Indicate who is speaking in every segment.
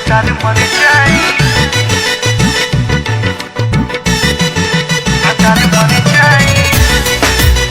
Speaker 1: भतार मर जाई भतार मर जाई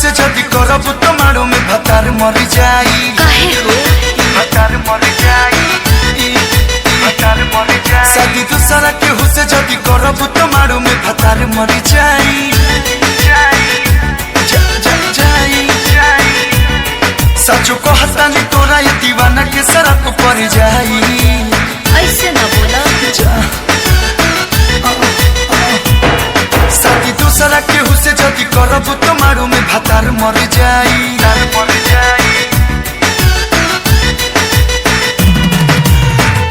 Speaker 1: से जदी करब तो मारो में भतार मर जाई
Speaker 2: काहे हो
Speaker 1: भतार मर जाई भतार मर जाई शादी दूसरा के हुसे जदी करब तो मारो में भतार मर जाई सचो कहता नहीं तोरा ये दीवाना के सड़क पर जाई
Speaker 2: ऐसे ना बोला
Speaker 1: शादी दूसरा के हुसे जदी करब तो मारो में भतार मर जाई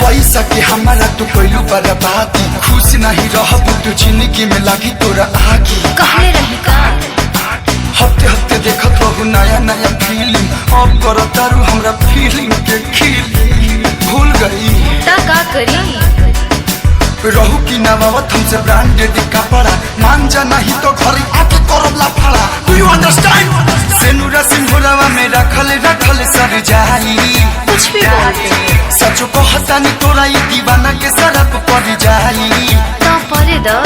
Speaker 1: पैसा के हमारा तो कोइलू बर्बादी खुश नहीं रहब तो जिंदगी में लगी तोरा आगी
Speaker 2: कहले रही का
Speaker 1: हफ्ते हफ्ते देखत रहू नया नया फिल्म अब करो तारू हमरा फीलिंग के खिल भूल गई
Speaker 2: ता का करी
Speaker 1: रहू की नवावत हमसे ब्रांडेड कपड़ा मान जा नहीं तो घर आके करब लाफड़ा डू यू अंडरस्टैंड सेनुरा सिंहरावा में रखल सर जाई
Speaker 2: कुछ भी बोलते
Speaker 1: सचो कहता नहीं तोरा ये दीवाना के सड़क पर जाई
Speaker 2: ता परे द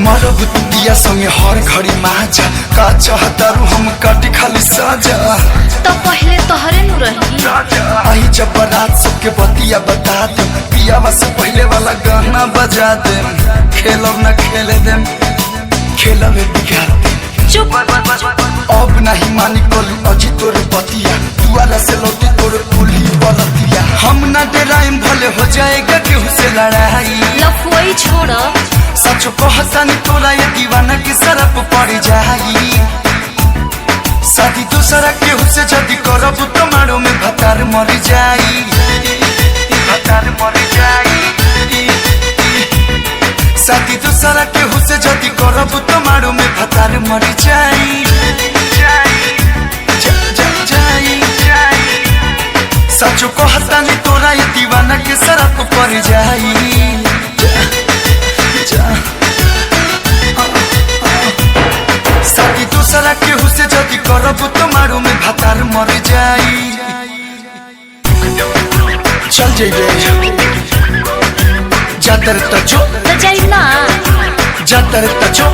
Speaker 2: मरब दिया संगे हर घड़ी माजा का चाहतारू हम काटी खाली साजा तो पहले तोहरे नु रही
Speaker 1: आई जब बारात सबके बतिया बता दे पियावा से पहले वाला गाना बजा दे खेलब न खेले दे खेलबे बिगाड़ दे
Speaker 2: चुप
Speaker 1: अब नहीं मानी कोलू अजी तोरे पतिया दुआरा से लौटे तोरे पुली बलतिया हम ना डराइम भले हो जाएगा केहू से लड़ाई
Speaker 2: लफुई छोड़
Speaker 1: सचो कहता नहीं तोरा ये दीवाना के सरप पड़ जाई शादी दूसरा केहू से जदी करब तो मारो में भतार मर जाई भतार मर जाई शादी दूसरा केहू से जदी करब तो मारो में भतार मर जाई सचो कहता नहीं तोरा ये दीवाना के सरप पड़ जाई शादी दूसरा केहू से जदी करब तो मारो में भतार मर जाई चल जाइए जातर तो जो
Speaker 2: तो जाई ना
Speaker 1: जातर तो जो